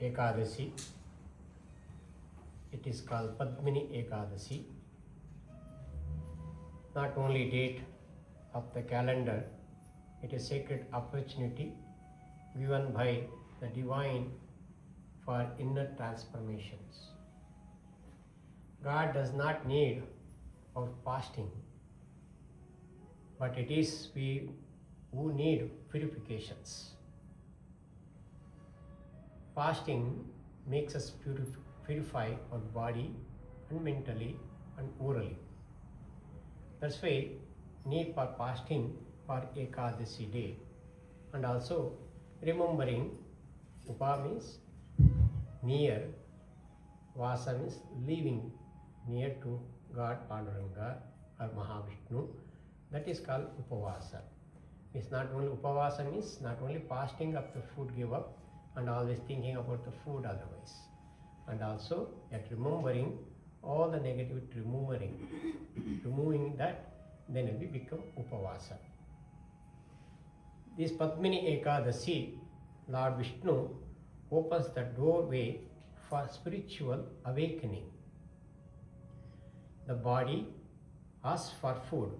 Ekadashi. It is called Padmini Ekadashi. Not only date of the calendar, it is sacred opportunity given by the divine for inner transformations. God does not need our fasting, but it is we who need purifications. Fasting makes us purify our body and mentally and orally. That's why need for fasting for Ekadashi day, and also remembering Upa means near, Vasa means living near to God Panduranga or Mahavishnu. That is called Upavasa. It's not only Upavasa means not only fasting of the food give up and always thinking about the food otherwise, and also at remembering all the negativity, removing that, then it will become Upavasa. This Padmini Ekadashi, Lord Vishnu opens the doorway for spiritual awakening. The body asks for food,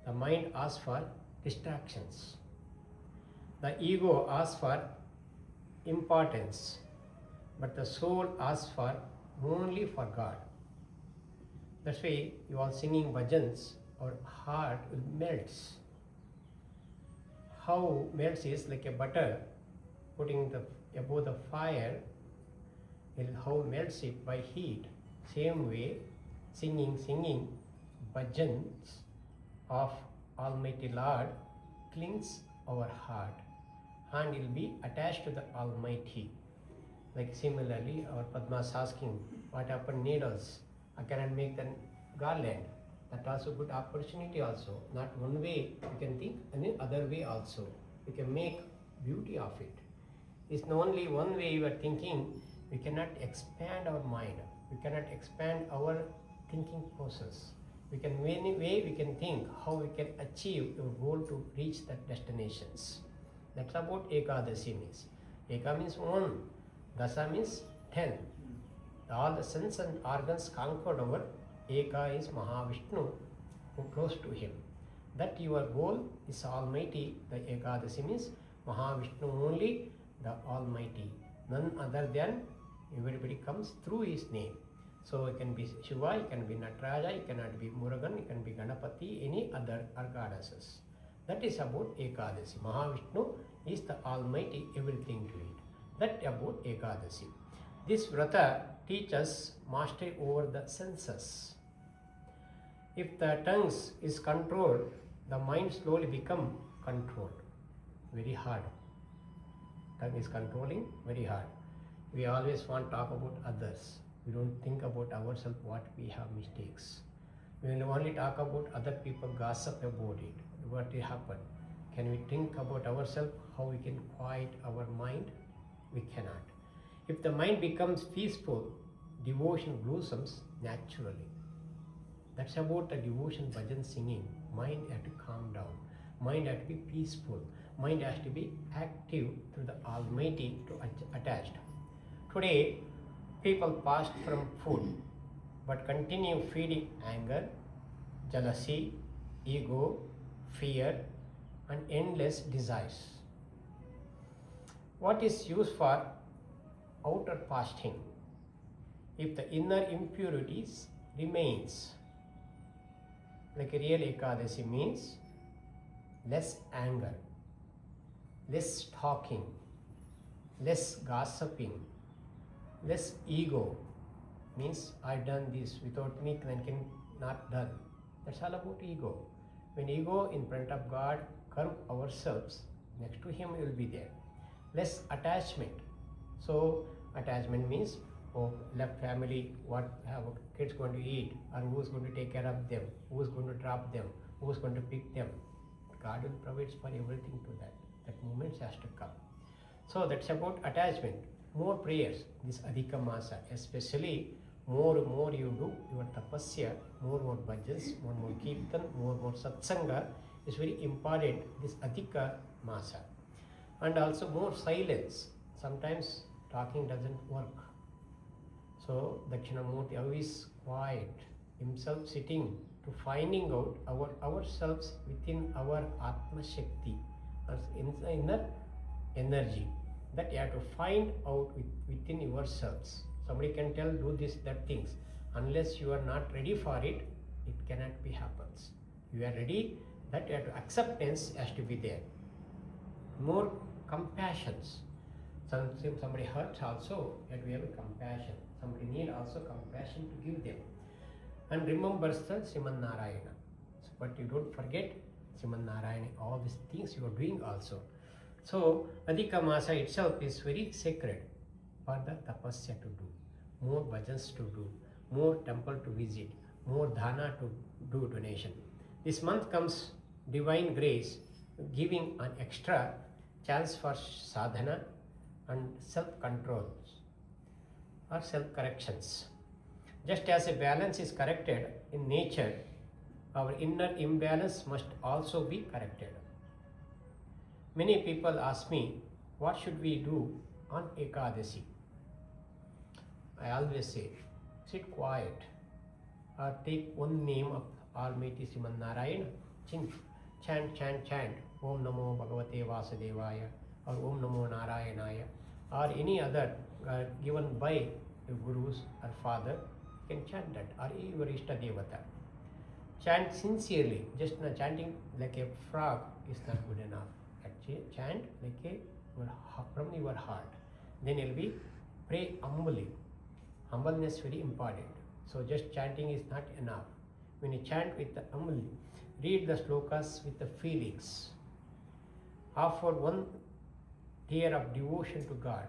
the mind asks for distractions, the ego asks for importance, but the soul asks for only for God. That's why you are singing bhajans, our heart melts. How melts is like a butter putting above the fire, how melts it by heat. Same way, singing bhajans of Almighty Lord cleans our heart and will be attached to the Almighty. Like similarly, our Padma is asking, what happened needles? I cannot make the garland. That also good opportunity also. Not one way you can think, and in other way also. You can make beauty of it. It's only one way you are thinking, we cannot expand our mind. We cannot expand our thinking process. We can, any way we can think how we can achieve your goal to reach that destinations. That's about Ekadashi means. Eka means 1, Dasa means 10. All the sense and organs conquered over. Eka is Mahavishnu, who close to him. That your goal is Almighty. The Ekadashi means Mahavishnu only, the Almighty. None other than everybody comes through his name. So it can be Shiva, it can be Nataraja, it cannot be Murugan, it can be Ganapati, any other goddesses. That is about Ekadashi. Mahavishnu is the Almighty, everything to it. That about Ekadashi. This vrata teaches mastery over the senses. If the tongue is controlled, the mind slowly become controlled. Very hard. Tongue is controlling, very hard. We always want to talk about others. We don't think about ourselves, what we have mistakes. We will only talk about other people, gossip about it, what will happen. Can we think about ourselves, how we can quiet our mind? We cannot. If the mind becomes peaceful, devotion blossoms naturally. That's about the devotion bhajan singing. Mind has to calm down. Mind has to be peaceful. Mind has to be active to the Almighty, to attached. Today, people fast from food, but continue feeding anger, jealousy, ego, fear, and endless desires. What is used for outer fasting? If the inner impurities remains, like a real Ekadashi means less anger, less talking, less gossiping, less ego, means I done this, without me I can not done. That's all about ego. When ego in front of God, curb ourselves, next to him will be there. Less attachment. So attachment means, oh, left family, what have kids going to eat, or who's going to take care of them, who's going to drop them, who's going to pick them. God will provide for everything to that. That moment has to come. So that's about attachment. More prayers, this Adhika Masa, especially more you do your tapasya, more bhajans, more kirtan, more satsanga is very important, this Adhika Masa. And also more silence. Sometimes talking doesn't work. So Dakshinamurti always quiet, himself sitting to finding out ourselves within our Atma Shakti, as inner energy, that you have to find out within yourselves. Somebody can tell do this, that things. Unless you are not ready for it, it cannot be happens. You are ready, that you have to acceptance has to be there. More compassions. Somebody hurts also, you have to have a compassion. Somebody need also compassion to give them. And remembers the Sriman Narayana. But you don't forget Sriman Narayana, all these things you are doing also. So Adhika Masa itself is very sacred for the tapasya to do, more bhajans to do, more temple to visit, more dana to do donation. This month comes divine grace, giving an extra chance for sadhana and self-controls or self-corrections. Just as a balance is corrected in nature, our inner imbalance must also be corrected. Many people ask me, what should we do on Ekadashi? I always say, sit quiet or take one name of Almighty Sriman Narayana, chant, Om Namo Bhagavate Vasudevaya or Om Namo Narayanaya or any other given by the gurus or father, you can chant that, or your Ishta Devata. Chant sincerely, just chanting like a frog is not good enough. Chant like from your heart. Then it will be pray humbly. Humbleness is very important. So just chanting is not enough. When you chant with the humbly, read the slokas with the feelings. Offer one tear of devotion to God.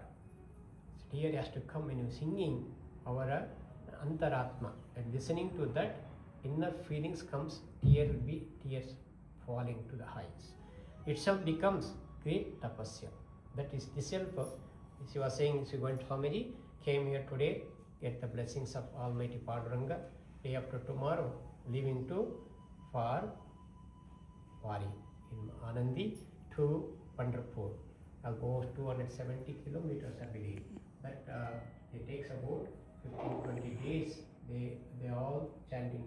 Tear has to come when you singing our Antaratma, and listening to that inner feelings comes, tear will be tears falling to the heights. Itself becomes great tapasya. That is the self. She was saying, Swamiji came here today, get the blessings of Almighty Panduranga. Day after tomorrow, leaving to for Wari in Anandi to Pandharpur, almost 270 kilometers, I believe. That it takes about 15-20 days. They all chanting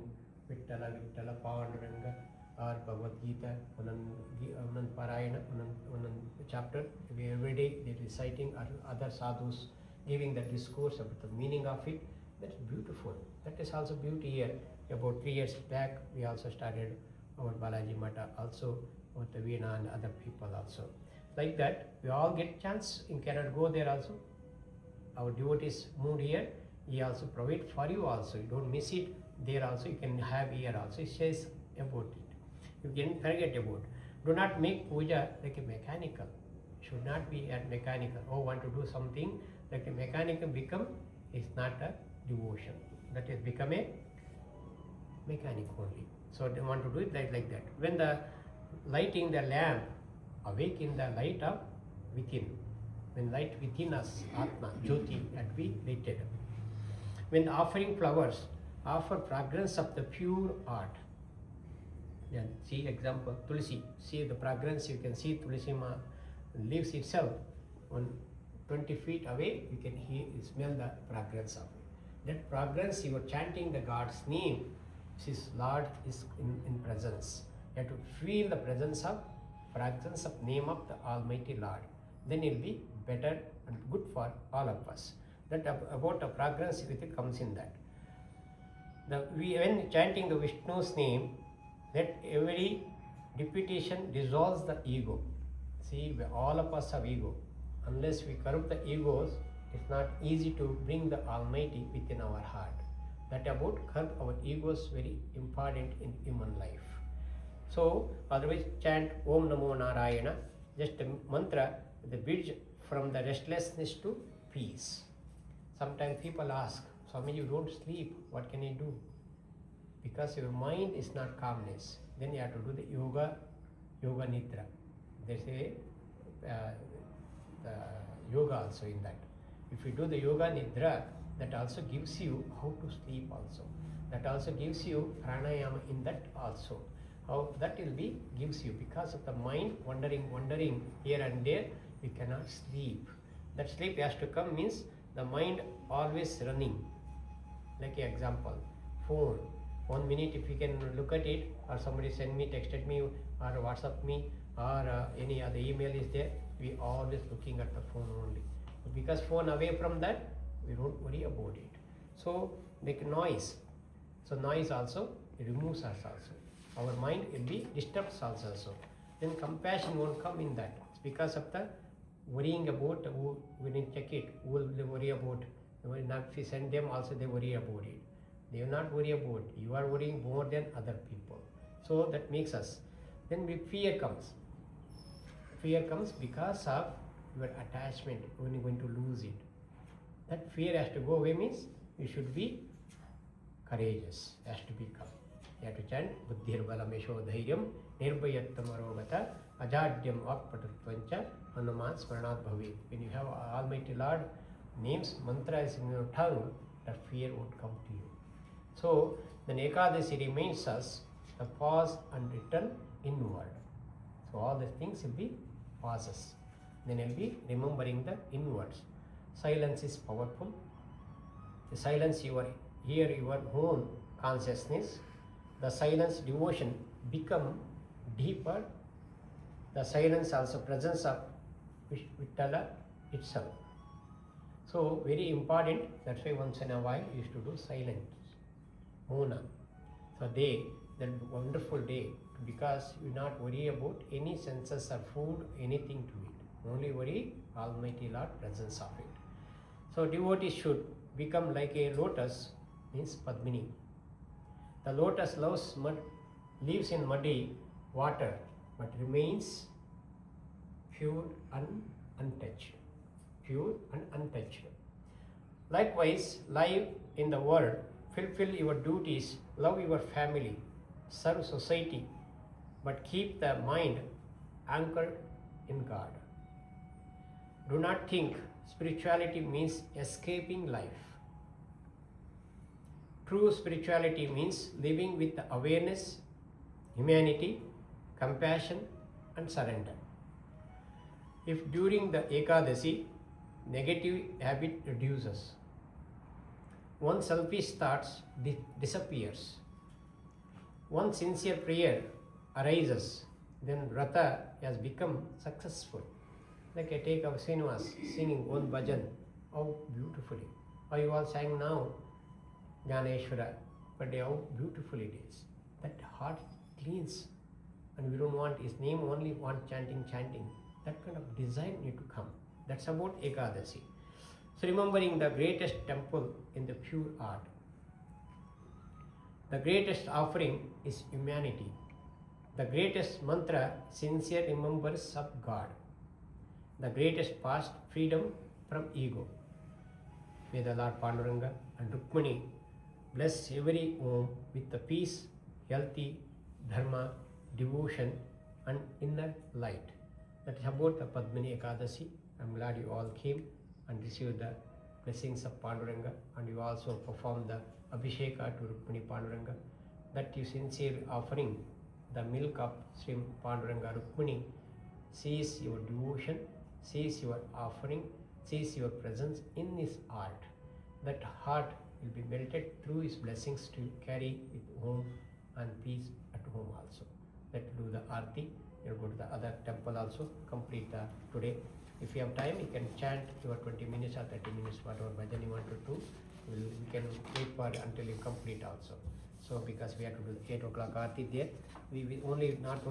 Vittala Vittala Panduranga or Bhagavad Gita, Anand Parayana, Anand chapter. Every day they are reciting, or other sadhus giving the discourse about the meaning of it. That's beautiful. That is also beauty here. About 3 years back, we also started our Balaji Matha, also with the Veena and other people also. Like that, we all get chance. You cannot go there also. Our devotees moved here. He also provide for you also. You don't miss it. There also you can have here also. It says about it. You can forget about. Do not make puja like a mechanical. Should not be at mechanical. Oh, want to do something like a mechanical become is not a devotion. That is become a mechanic only. So they want to do it like that. When the lighting the lamp, awake in the light of within. When light within us, Atma, Jyoti, had be lighted. When offering flowers, offer fragrance of the pure art. Yeah, see example, Tulsi. See the fragrance, you can see Tulsi leaves itself. On 20 feet away, you can smell the fragrance of it. That fragrance, you are chanting the God's name. His Lord is in presence. You have to feel the presence of fragrance of name of the Almighty Lord. Then it will be better and good for all of us. That about the fragrance it comes in that. When chanting the Vishnu's name, that every repetition dissolves the ego. See, all of us have ego. Unless we corrupt the egos, it's not easy to bring the Almighty within our heart. That about curb our egos very important in human life. So, otherwise chant Om Namo Narayana, just a mantra, the bridge from the restlessness to peace. Sometimes people ask, Swami, you don't sleep, what can you do? Because your mind is not calmness. Then you have to do the yoga nidra. There's the yoga also in that. If you do the yoga nidra, that also gives you how to sleep also. That also gives you pranayama in that also. How that will be gives you, because of the mind wandering here and there, you cannot sleep. That sleep has to come means the mind always running. Like an example, phone. 1 minute if you can look at it, or somebody send me, texted me, or WhatsApp me, or any other email is there, we always looking at the phone only. But because phone away from that, we don't worry about it. So like noise. So noise also removes us also. Our mind will be disturbed also. Then compassion won't come in that. It's because of the worrying about who we didn't check it, who will they worry about. If you send them also they worry about it. They will not worry about it. You are worrying more than other people. So that makes us. Then fear comes. Fear comes because of your attachment when you're going to lose it. That fear has to go away means you should be courageous, has to become. You have to chant Buddhir Balamesho Dhairyam Nirbhayattam Arogata Ajadyam Vakpatutvancha Hanuman Smaranat Bhavi. When you have Almighty Lord names, mantra is in your tongue, that fear won't come to you. So then Ekadashi reminds us the pause and return inward. So all these things will be pauses. Then you'll be remembering the inwards. Silence is powerful. The silence you are here, your own consciousness. The silence devotion become deeper. The silence also presence of Vittala itself. So very important. That's why once in a while you used to do silence. Mona. So that wonderful day, because you not worry about any senses or food, anything to it. Only worry Almighty Lord presence of it. So devotee should become like a lotus, means Padmini. The lotus lives in muddy water, but remains pure and untouched. Pure and untouched. Likewise, live in the world, fulfill your duties, love your family, serve society, but keep the mind anchored in God. Do not think spirituality means escaping life. True spirituality means living with awareness, humanity, compassion, and surrender. If during the Ekadashi, negative habit reduces, one selfish thoughts disappears, one sincere prayer arises, then vrata has become successful. Like I take of Srinivas singing one bhajan, how beautifully. How you all sang now, Jnaneshwara, but how beautiful it is. That heart cleans, and we don't want his name, only want chanting. That kind of desire need to come. That's about Ekadashi. So remembering the greatest temple in the pure art. The greatest offering is humanity. The greatest mantra, sincere remembrance of God. The greatest past, freedom from ego. May the Lord Panduranga and Rukmini bless every home with the peace, healthy, dharma, devotion, and inner light. That is about the Padmini Ekadashi. I'm glad you all came and received the blessings of Panduranga, and you also performed the Abhisheka to Rukmini Panduranga. That you sincere offering the milk of Sri Panduranga Rukmini sees your devotion, sees your offering, sees your presence in his art. That heart will be melted through his blessings to carry with home and peace at home also. Let's do the Aarti. You'll go to the other temple also, complete today. If you have time, you can chant your 20 minutes or 30 minutes, whatever bhajan you want to do. We can wait for until you complete also. So because we have to do 8 o'clock Aarti there, we only not only